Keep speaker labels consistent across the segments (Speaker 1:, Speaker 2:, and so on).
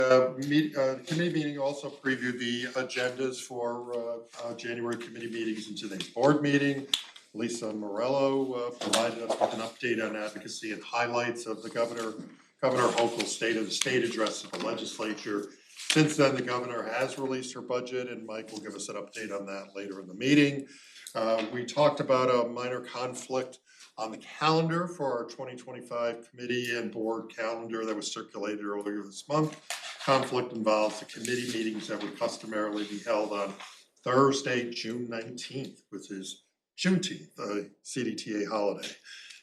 Speaker 1: Committee meeting also previewed the agendas for January committee meetings and today's board meeting. Lisa Morello provided us with an update on advocacy and highlights of the Governor Hochul's State of the State address to the legislature. Since then, the governor has released her budget, and Mike will give us an update on that later in the meeting. We talked about a minor conflict on the calendar for our 2025 committee and board calendar that was circulated earlier this month. Conflict involves the committee meetings that would customarily be held on Thursday, June 19th, which is Juneteenth, a CDTA holiday.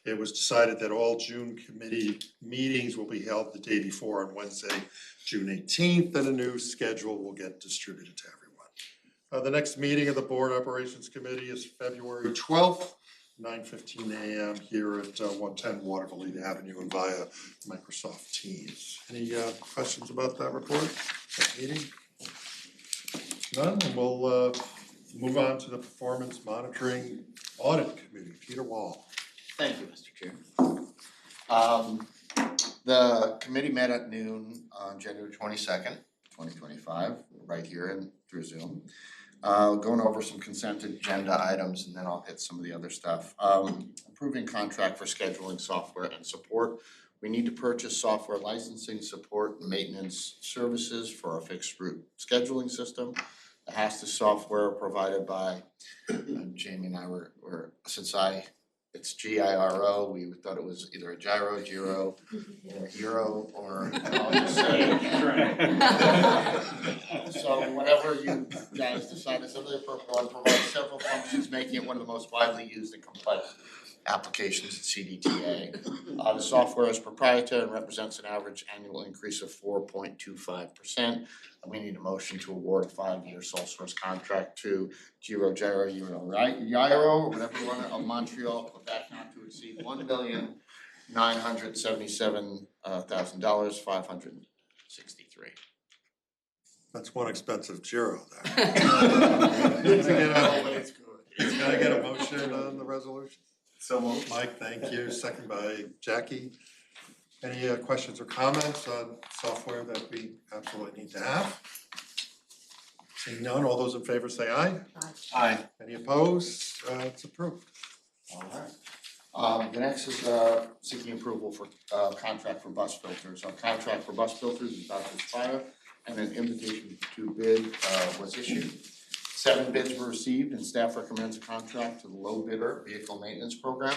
Speaker 1: It was decided that all June committee meetings will be held the day before on Wednesday, June 18th, and a new schedule will get distributed to everyone. The next meeting of the Board Operations Committee is February 12th, 9:15 a.m. here at 110 Waterville Avenue and via Microsoft Teams. Any questions about that report, that meeting? None, and we'll move on to the Performance Monitoring Audit Committee. Peter Wall.
Speaker 2: Thank you, Mr. Chair. The committee met at noon on January 22nd, 2025, right here and through Zoom. Going over some consent agenda items and then I'll hit some of the other stuff. Approving contract for scheduling software and support. We need to purchase software licensing, support, and maintenance services for our fixed route scheduling system. The HASTA software provided by Jamie and I were it's GIRO, we thought it was either a gyro, Giro, or hero, or I'll just say it. So whatever you guys decide, it's a really appropriate one, provides several functions, making it one of the most widely used and complex applications at CDTA. The software is proprietary and represents an average annual increase of 4.25%. We need a motion to award a 5-year sole source contract to Giro, Gyro, or whatever you want, of Montreal, Quebec, not to exceed $1,977,000, 563.
Speaker 1: That's one expensive Giro there. Can I get a motion on the resolution?
Speaker 2: So moved.
Speaker 1: Mike, thank you. Second by Jackie. Any questions or comments on software that we absolutely need to have? Seeing none, all those in favor say aye.
Speaker 2: Aye.
Speaker 1: Any opposed? It's approved.
Speaker 2: Alright. The next is seeking approval for contract for bus filters. Our contract for bus filters is about to expire and an invitation to bid was issued. 7 bids were received and staff recommends a contract to the low bidder vehicle maintenance program.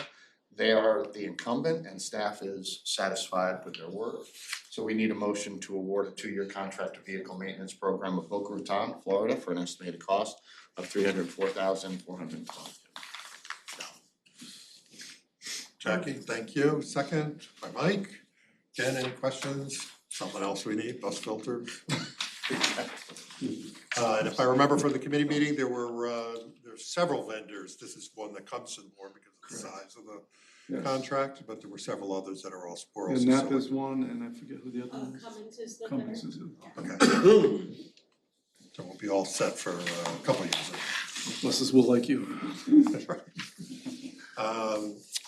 Speaker 2: They are the incumbent and staff is satisfied with their work. So we need a motion to award a 2-year contract to vehicle maintenance program of Boca Raton, Florida for an estimated cost of $304,422.
Speaker 1: Jackie, thank you. Second by Mike. Jen, any questions? Something else we need, bus filters? And if I remember from the committee meeting, there's several vendors. This is one that comes to the board because of the size of the contract, but there were several others that are also.
Speaker 3: And NAP is one, and I forget who the other one is.
Speaker 4: Cummins is the
Speaker 3: Cummins
Speaker 4: vendor.
Speaker 3: is it.
Speaker 1: Okay. So we'll be all set for a couple of years.
Speaker 3: Buses will like you.
Speaker 1: That's right.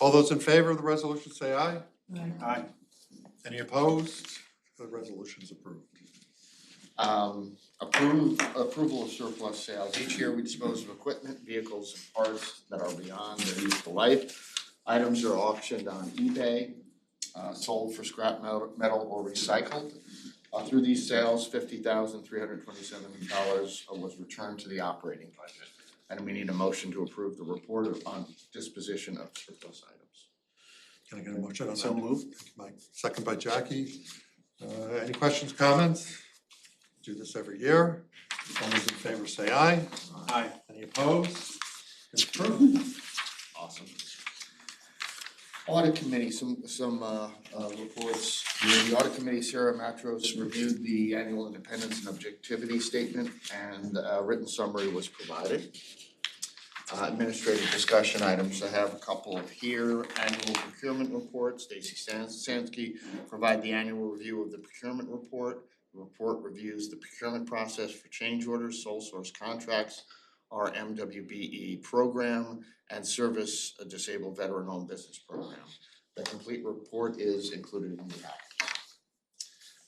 Speaker 1: All those in favor of the resolution say aye.
Speaker 3: Aye.
Speaker 1: Any opposed? The resolution is approved.
Speaker 2: Approval of surplus sales. Each year we dispose of equipment, vehicles, and parts that are beyond their useful life. Items are auctioned on eBay, sold for scrap metal or recycled. Through these sales, $50,327 was returned to the operating budget. And we need a motion to approve the report on disposition of surplus items.
Speaker 1: Can I get a motion on that?
Speaker 2: So moved.
Speaker 1: Thank you, Mike. Second by Jackie. Any questions, comments? Do this every year. All those in favor say aye.
Speaker 3: Aye.
Speaker 1: Any opposed? It's approved.
Speaker 2: Awesome. Audit committee, some reports. The audit committee, Sarah Matros, reviewed the annual independence and objectivity statement and a written summary was provided. Administrative discussion items, I have a couple of here. Annual procurement report, Stacy Sansky provide the annual review of the procurement report. The report reviews the procurement process for change orders, sole source contracts, our MWBE program, and service a disabled veteran-owned business program. The complete report is included in the package.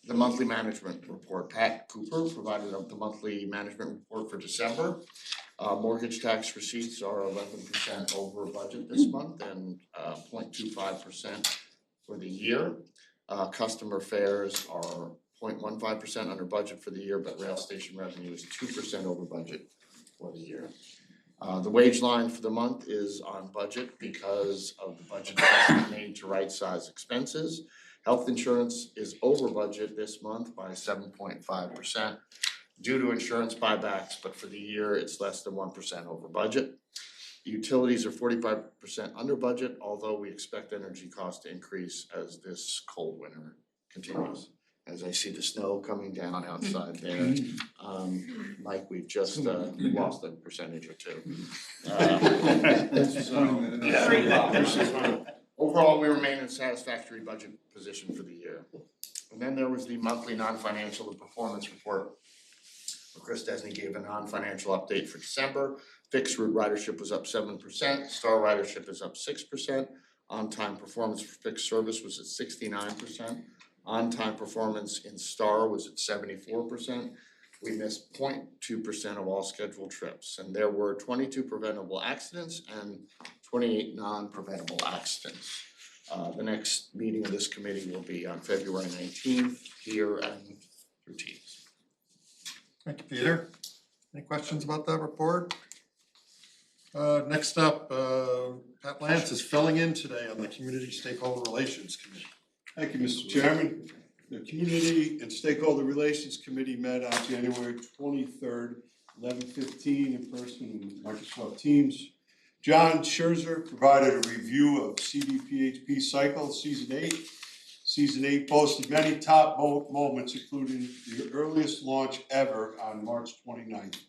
Speaker 2: the monthly management report. Pat Cooper provided the monthly management report for December. Mortgage tax receipts are 11% over budget this month and 0.25% for the year. Customer fares are 0.15% under budget for the year, but rail station revenue is 2% over budget for the year. The wage line for the month is on budget because of the budget adjustment made to right size expenses. Health insurance is over budget this month by 7.5% due to insurance buybacks, but for the year it's less than 1% over budget. Utilities are 45% under budget, although we expect energy costs to increase as this cold winter continues. As I see the snow coming down outside there, Mike, we've just lost a percentage or two. Overall, we remain in a satisfactory budget position for the year. And then there was the monthly non-financial and performance report. Chris Desney gave a non-financial update for December. Fixed route ridership was up 7%, star ridership is up 6%, on-time performance for fixed service was at 69%, on-time performance in star was at 74%. We missed 0.2% of all scheduled trips, and there were 22 preventable accidents and 28 non-preventable accidents. The next meeting of this committee will be on February 19th here and through Teams.
Speaker 1: Thank you, Peter. Any questions about that report? Next up, Pat Lance is filling in today on the Community Stakeholder Relations Committee.
Speaker 4: Thank you, Mr. Chairman. The Community and Stakeholder Relations Committee met on January 23rd, 11:15 in person in Microsoft Teams. John Scherzer provided a review of CDPHP Cycle Season 8. Season 8 boasted many top moments, including the earliest launch ever on March 29th,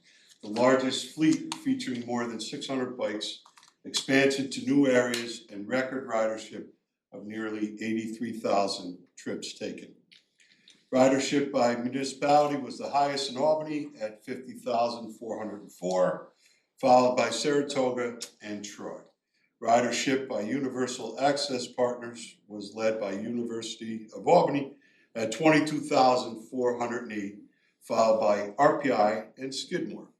Speaker 4: the largest fleet featuring more than 600 bikes, expansion to new areas, and record ridership of nearly 83,000 trips taken. Ridership by municipality was the highest in Albany at 50,404, followed by Saratoga and Troy. Ridership by Universal Access Partners was led by University of Albany at 22,408, followed by RPI and Skidmore.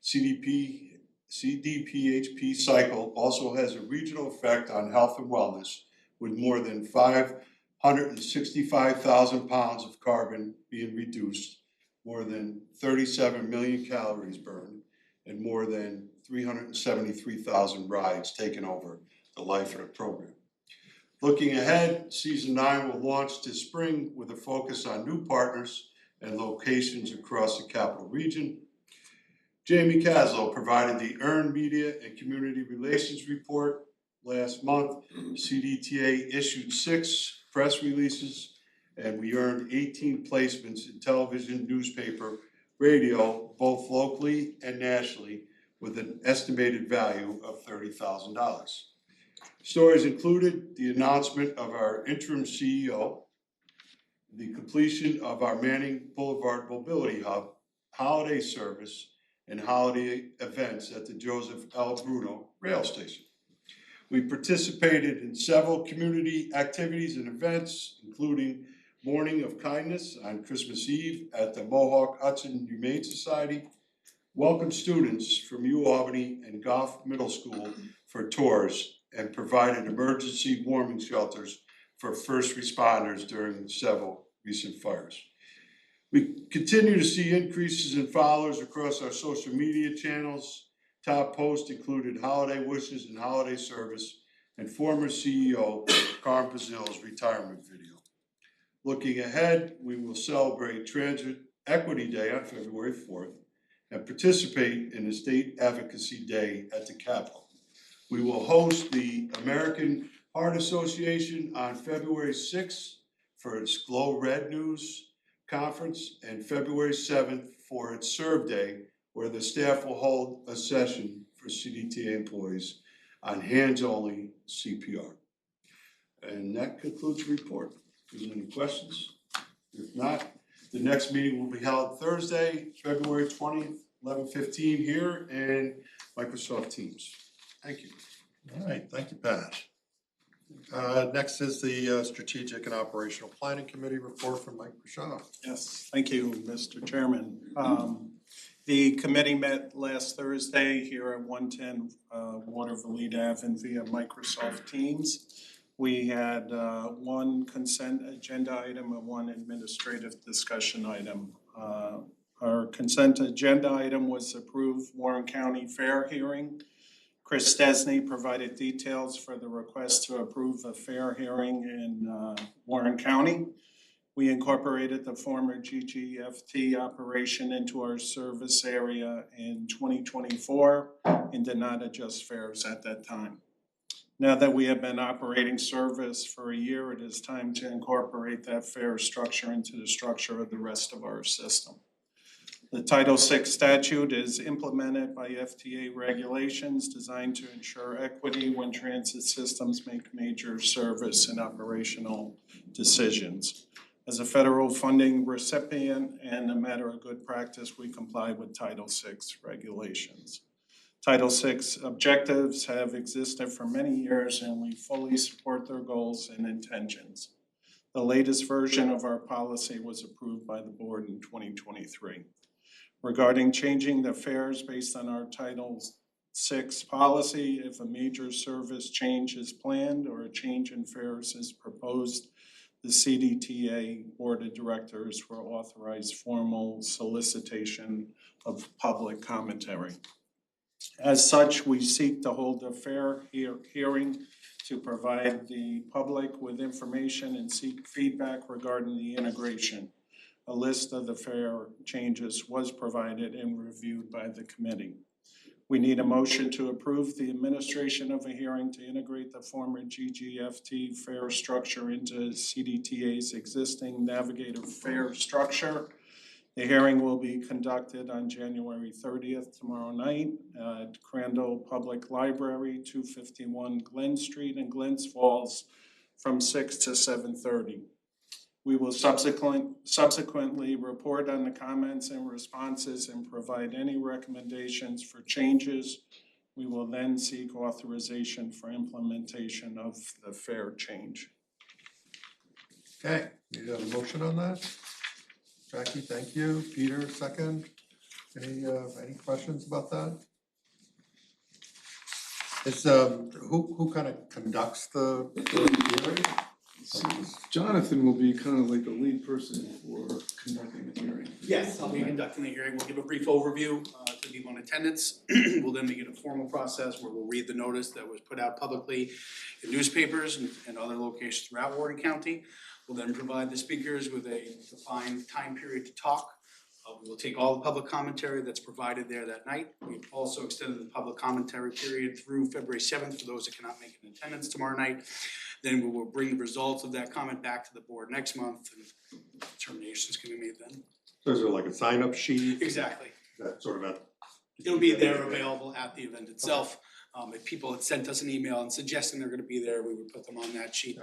Speaker 4: CDPHP Cycle also has a regional effect on health and wellness, with more than 565,000 pounds of carbon being reduced, more than 37 million calories burned, and more than 373,000 rides taken over the life of the program. Looking ahead, Season 9 will launch this spring with a focus on new partners and locations across the Capital Region. Jamie Caslow provided the Earned Media and Community Relations Report. Last month, CDTA issued 6 press releases, and we earned 18 placements in television, newspaper, radio, both locally and nationally, with an estimated value of $30,000. Stories included the announcement of our interim CEO, the completion of our Manning Boulevard Mobility Hub, holiday service, and holiday events at the Joseph L. Bruno Rail Station. We participated in several community activities and events, including Morning of Kindness on Christmas Eve at the Mohawk Hudson Humane Society, welcomed students from UAlbany and Goff Middle School for tours, and provided emergency warming shelters for first responders during several recent fires. We continue to see increases in followers across our social media channels. Top posts included holiday wishes and holiday service, and former CEO Carm Pazil's retirement video. Looking ahead, we will celebrate Transit Equity Day on February 4th and participate in the State Advocacy Day at the Capitol. We will host the American Heart Association on February 6th for its Glow Red News conference, and February 7th for its Serve Day, where the staff will hold a session for CDTA employees on hands-only CPR. And that concludes the report. If there's any questions? If not, the next meeting will be held Thursday, February 20th, 11:15 here in Microsoft Teams. Thank you.
Speaker 1: All right, thank you, Pat. Next is the Strategic and Operational Planning Committee report from Mike Bouchard.
Speaker 5: Yes, thank you, Mr. Chairman. The committee met last Thursday here at 110 Waterville Ave via Microsoft Teams. We had one consent agenda item and one administrative discussion item. Our consent agenda item was approved Warren County Fair hearing. Chris Stesney provided details for the request to approve a fair hearing in Warren County. We incorporated the former GGFT operation into our service area in 2024 and did not adjust fares at that time. Now that we have been operating service for a year, it is time to incorporate that fare structure into the structure of the rest of our system. The Title VI statute is implemented by FTA regulations designed to ensure equity when transit systems make major service and operational decisions. As a federal funding recipient and a matter of good practice, we comply with Title VI regulations. Title VI objectives have existed for many years and we fully support their goals and intentions. The latest version of our policy was approved by the board in 2023. Regarding changing the fares based on our Title VI policy, if a major service change is planned or a change in fares is proposed, the CDTA Board of Directors will authorize formal solicitation of public commentary. As such, we seek to hold a fair hearing to provide the public with information and seek feedback regarding the integration. A list of the fare changes was provided and reviewed by the committee. We need a motion to approve the administration of a hearing to integrate the former GGFT fare structure into CDTA's existing Navigator fare structure. The hearing will be conducted on January 30th, tomorrow night, at Crandall Public Library, 251 Glen Street in Glens Falls, from 6 to 7:30. We will subsequently report on the comments and responses and provide any recommendations for changes. We will then seek authorization for implementation of the fare change.
Speaker 1: Okay, you have a motion on that? Jackie, thank you. Peter, second. Any questions about that? It's who kind of conducts the hearing?
Speaker 3: Jonathan will be kind of like the lead person for conducting the hearing.
Speaker 6: Yes, I'll be conducting the hearing. We'll give a brief overview to people in attendance. We'll then begin a formal process where we'll read the notice that was put out publicly in newspapers and other locations throughout Warren County. We'll then provide the speakers with a defined time period to talk. We will take all the public commentary that's provided there that night. We've also extended the public commentary period through February 7th for those that cannot make an attendance tomorrow night. Then we will bring the results of that comment back to the board next month and determinations can be made then.
Speaker 1: So is there like a sign-up sheet?
Speaker 6: Exactly.
Speaker 1: That sort of
Speaker 6: It'll be there available at the event itself. If people had sent us an email and suggesting they're gonna be there, we would put them on that sheet.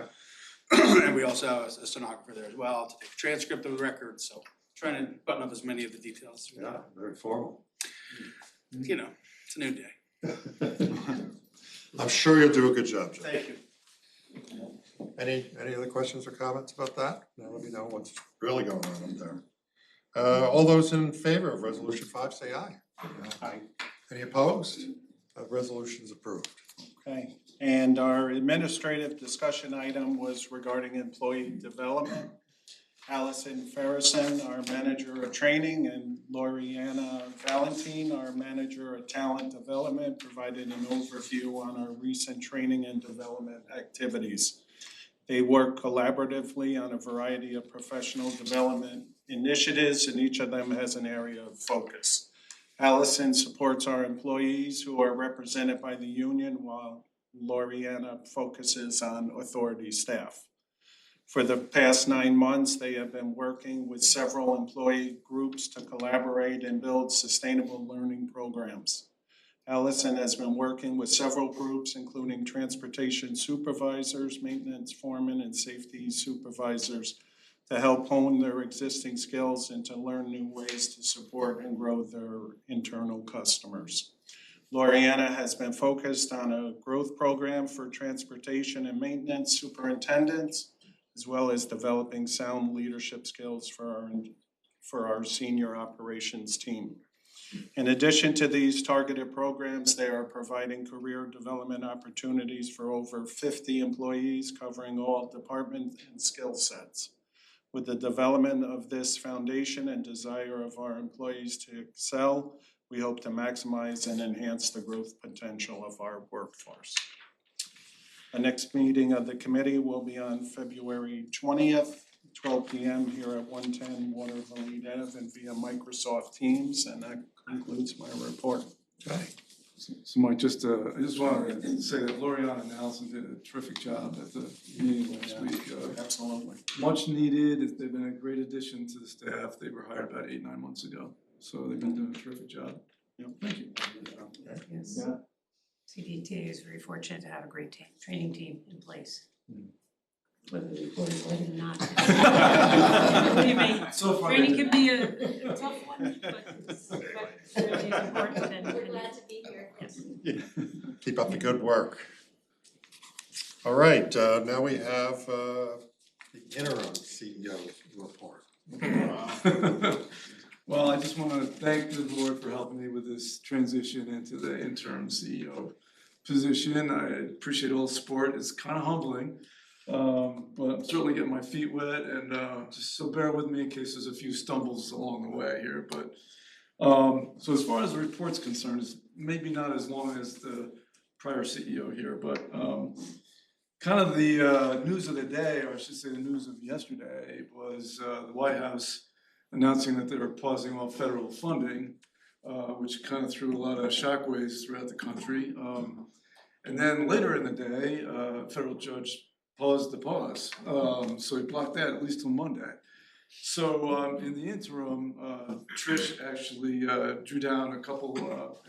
Speaker 6: And we also have a stenographer there as well to take a transcript of the record, so trying to button up as many of the details as we can.
Speaker 1: very formal.
Speaker 6: You know, it's a new day.
Speaker 1: I'm sure you'll do a good job, Jeff.
Speaker 6: Thank you.
Speaker 1: Any other questions or comments about that? Now let me know what's really going on up there. All those in favor of resolution 5, say aye.
Speaker 5: Aye.
Speaker 1: Any opposed? Resolution's approved.
Speaker 5: Okay, and our administrative discussion item was regarding employee development. Allison Farrison, our manager of training, and Loriana Valentine, our manager of talent development, provided an overview on our recent training and development activities. They work collaboratively on a variety of professional development initiatives, and each of them has an area of focus. Allison supports our employees who are represented by the union, while Loriana focuses on authority staff. For the past 9 months, they have been working with several employee groups to collaborate and build sustainable learning programs. Allison has been working with several groups, including transportation supervisors, maintenance foremen, and safety supervisors, to help hone their existing skills and to learn new ways to support and grow their internal customers. Loriana has been focused on a growth program for transportation and maintenance superintendents, as well as developing sound leadership skills for our senior operations team. In addition to these targeted programs, they are providing career development opportunities for over 50 employees covering all departments and skill sets. With the development of this foundation and desire of our employees to excel, we hope to maximize and enhance the growth potential of our workforce. The next meeting of the committee will be on February 20th, 12 p.m. here at 110 Waterville Ave and via Microsoft Teams, and that concludes my report.
Speaker 3: So Mike, I just wanted to say that Loriana and Allison did a terrific job at the meeting last week.
Speaker 5: Absolutely.
Speaker 3: Much needed, they've been a great addition to the staff, they were hired about 8-9 months ago, so they've been doing a terrific job.
Speaker 5: Yep.
Speaker 3: Thank you.
Speaker 7: Yes.
Speaker 5: Yeah.
Speaker 7: CDTA is very fortunate to have a great training team in place. Whether they report it or not. Believe me,
Speaker 3: So far,
Speaker 7: training can be a tough one, but it's really important and.
Speaker 8: We're glad to be here.
Speaker 7: Yes.
Speaker 1: Keep up the good work. All right, now we have the interim CEO report.
Speaker 3: Well, I just wanna thank the board for helping me with this transition into the interim CEO position. I appreciate all the support, it's kinda humbling. But I'm certainly getting my feet wet and just so bear with me in case there's a few stumbles along the way here, but so as far as the report's concerned, it's maybe not as long as the prior CEO here, but kind of the news of the day, or I should say the news of yesterday, was the White House announcing that they were pausing all federal funding, which kind of threw a lot of shockwaves throughout the country. And then later in the day, a federal judge paused the pause, so he blocked that at least till Monday. So in the interim, Trish actually drew down a couple,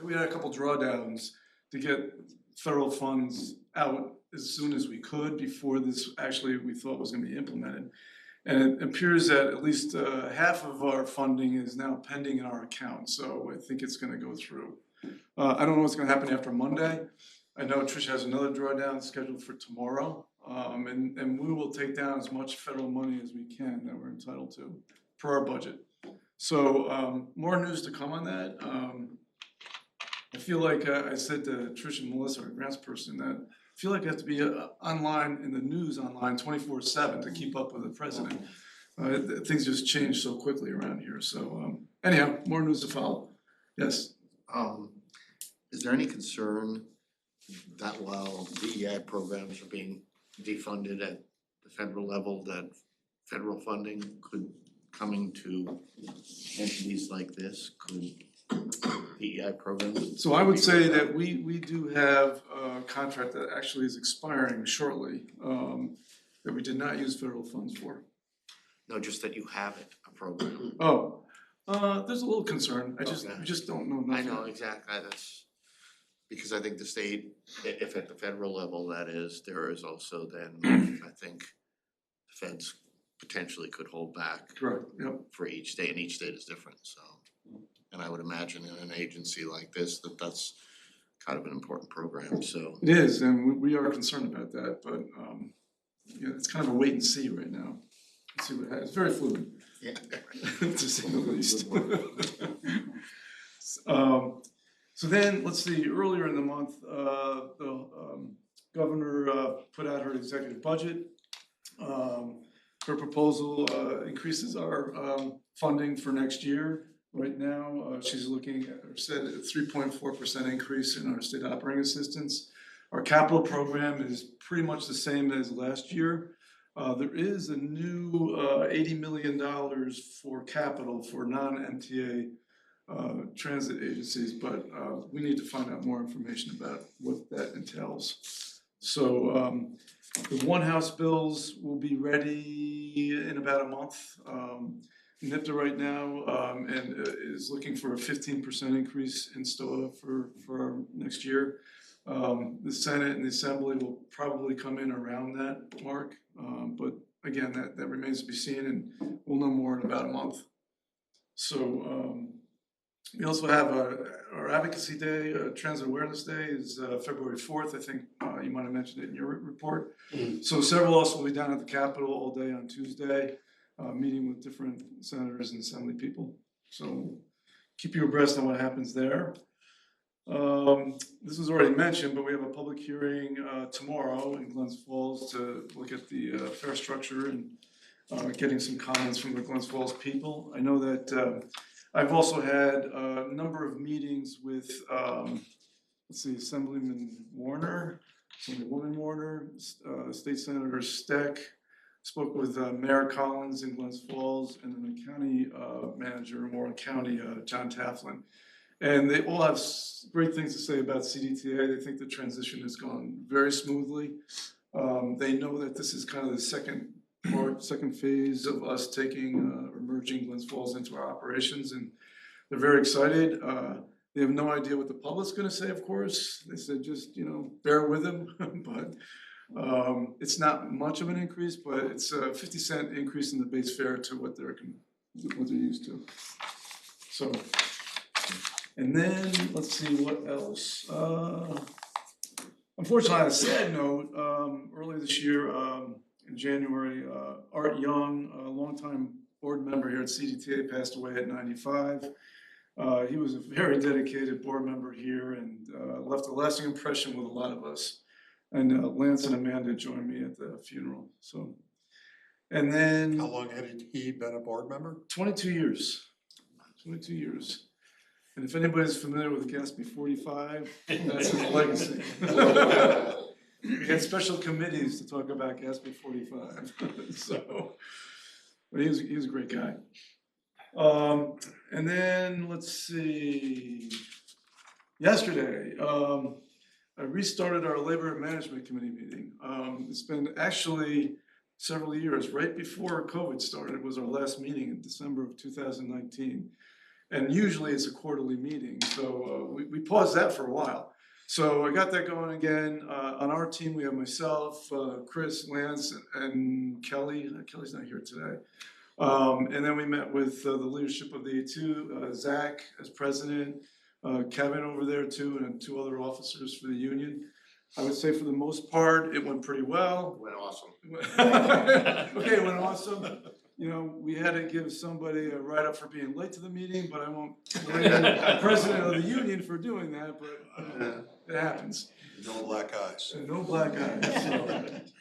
Speaker 3: we had a couple drawdowns to get federal funds out as soon as we could before this actually we thought was gonna be implemented. And it appears that at least half of our funding is now pending in our account, so I think it's gonna go through. I don't know what's gonna happen after Monday. I know Trish has another drawdown scheduled for tomorrow. And we will take down as much federal money as we can that we're entitled to per our budget. So more news to come on that. I feel like I said to Trish and Melissa, our grants person, that I feel like I have to be online in the news online 24/7 to keep up with the president. Things just change so quickly around here. So anyhow, more news to follow. Yes.
Speaker 2: Is there any concern that while DEI programs are being defunded at the federal level, that federal funding could, coming to entities like this, could DEI programs?
Speaker 3: So I would say that we do have a contract that actually is expiring shortly, that we did not use federal funds for.
Speaker 2: No, just that you have it, a program.
Speaker 3: Oh, there's a little concern, we
Speaker 2: Okay.
Speaker 3: just don't know
Speaker 2: I
Speaker 3: nothing.
Speaker 2: know, exactly, that's, because I think the state, if at the federal level that is, there is also then, I think the feds potentially could hold back
Speaker 3: Correct, yep.
Speaker 2: for each state, and each state is different, so. And I would imagine in an agency like this, that's kind of an important program, so.
Speaker 3: It is, and we are concerned about that, but you know, it's kind of a wait and see right now. Let's see what happens, it's very fluid,
Speaker 2: Yeah.
Speaker 3: to say the least.
Speaker 2: Good
Speaker 3: So then, let's see, earlier in the month, the governor put out her executive budget. Her proposal increases our funding for next year. Right now, she's looking at, or said, a 3.4% increase in our state operating assistance. Our capital program is pretty much the same as last year. There is a new $80 million for capital for non-MTA transit agencies, but we need to find out more information about what that entails. So the one house bills will be ready in about a month. NIPTA right now and is looking for a 15% increase in STOA for our next year. The Senate and the Assembly will probably come in around that mark, but again, that remains to be seen, and we'll know more in about a month. So We also have our Advocacy Day, Transit Awareness Day is February 4th. I think you might have mentioned it in your report. So several of us will be down at the Capitol all day on Tuesday, meeting with different senators and assembly people. So keep you abreast on what happens there. This was already mentioned, but we have a public hearing tomorrow in Glens Falls to look at the fare structure and getting some comments from the Glens Falls people. I know that I've also had a number of meetings with, Assemblyman Warner, Assemblywoman Warner, State Senator Steck, spoke with Mayor Collins in Glens Falls, and then the county manager in Warren County, John Taflin. And they all have great things to say about CDTA. They think the transition has gone very smoothly. They know that this is kind of the second phase of us taking or merging Glens Falls into our operations, and they're very excited. They have no idea what the public's gonna say, of course. They said just, bear with them, but it's not much of an increase, but it's a 50-cent increase in the base fare to what they're used to. So, and then, let's see, what else? Unfortunately, on a sad note, earlier this year, in January, Art Young, a longtime board member here at CDTA, passed away at 95. He was a very dedicated board member here and left a lasting impression with a lot of us. And Lance and Amanda joined me at the funeral. So, and then
Speaker 1: How long had he been a board member?
Speaker 3: 22 years. 22 years. And if anybody's familiar with Gatsby 45, that's his legacy. We had special committees to talk about Gatsby 45. So, but he was a great guy. And then let's see. Yesterday, I restarted our Labor Management Committee meeting. It's been actually several years. Right before COVID started was our last meeting in December of 2019. And usually it's a quarterly meeting, so we paused that for a while. So I got that going again. On our team, we have myself, Chris, Lance, and Kelly. Kelly's not here today. And then we met with the leadership of the A2, Zach as president, Kevin over there too, and 2 other officers for the union. I would say for the most part, it went pretty well.
Speaker 2: Went awesome.
Speaker 3: Okay, it went awesome. We had to give somebody a write-up for being late to the meeting, but I won't blame the president of the union for doing that, but it happens.
Speaker 4: No black eyes.
Speaker 3: And no black eyes,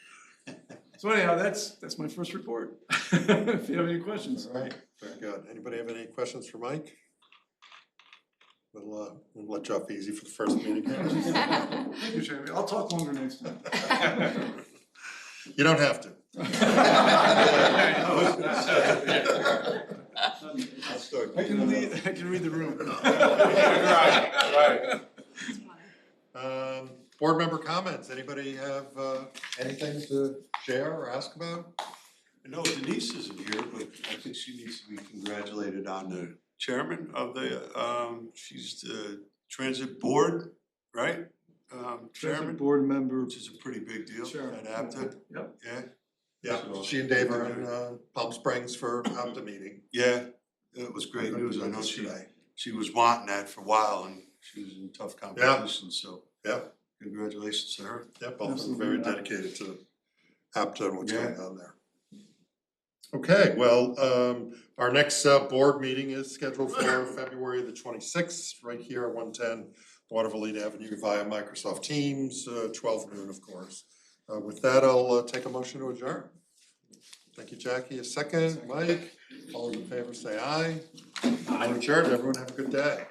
Speaker 3: so anyhow, that's my first report. If you have any questions.
Speaker 1: All right, very good. Anybody have any questions for Mike? We'll let you off easy for the first meeting.
Speaker 3: Thank you, Jamie. I'll talk longer next time.
Speaker 1: You don't have to.
Speaker 4: I'll start.
Speaker 3: I can read the room.
Speaker 1: Board member comments. Anybody have anything to share or ask about?
Speaker 4: I know Denise isn't here, but I think she needs to be congratulated on the chairman of the, she's the transit board, right? Chairman,
Speaker 3: Board member.
Speaker 4: which is a pretty big deal
Speaker 3: Chairman.
Speaker 4: at APTA,
Speaker 3: Yep.
Speaker 4: yeah?
Speaker 1: Yeah,
Speaker 4: So,
Speaker 1: she and Dave are in Palm Springs for APTA meeting.
Speaker 4: Yeah, it was great news. I know she was wanting that for a while and she was in tough competition, so
Speaker 1: Yeah,
Speaker 4: congratulations to her.
Speaker 1: yeah, both of them
Speaker 3: Absolutely.
Speaker 1: very dedicated to APTA and what's
Speaker 4: Yeah.
Speaker 1: going on there. Okay, well, our next board meeting is scheduled for February the 26th, right here at 110 Waterville Avenue via Microsoft Teams, 12 noon, of course. With that, I'll take a motion to adjourn. Thank you, Jackie. A second, Mike. All those in favor say aye. We're adjourned. Everyone have a good day.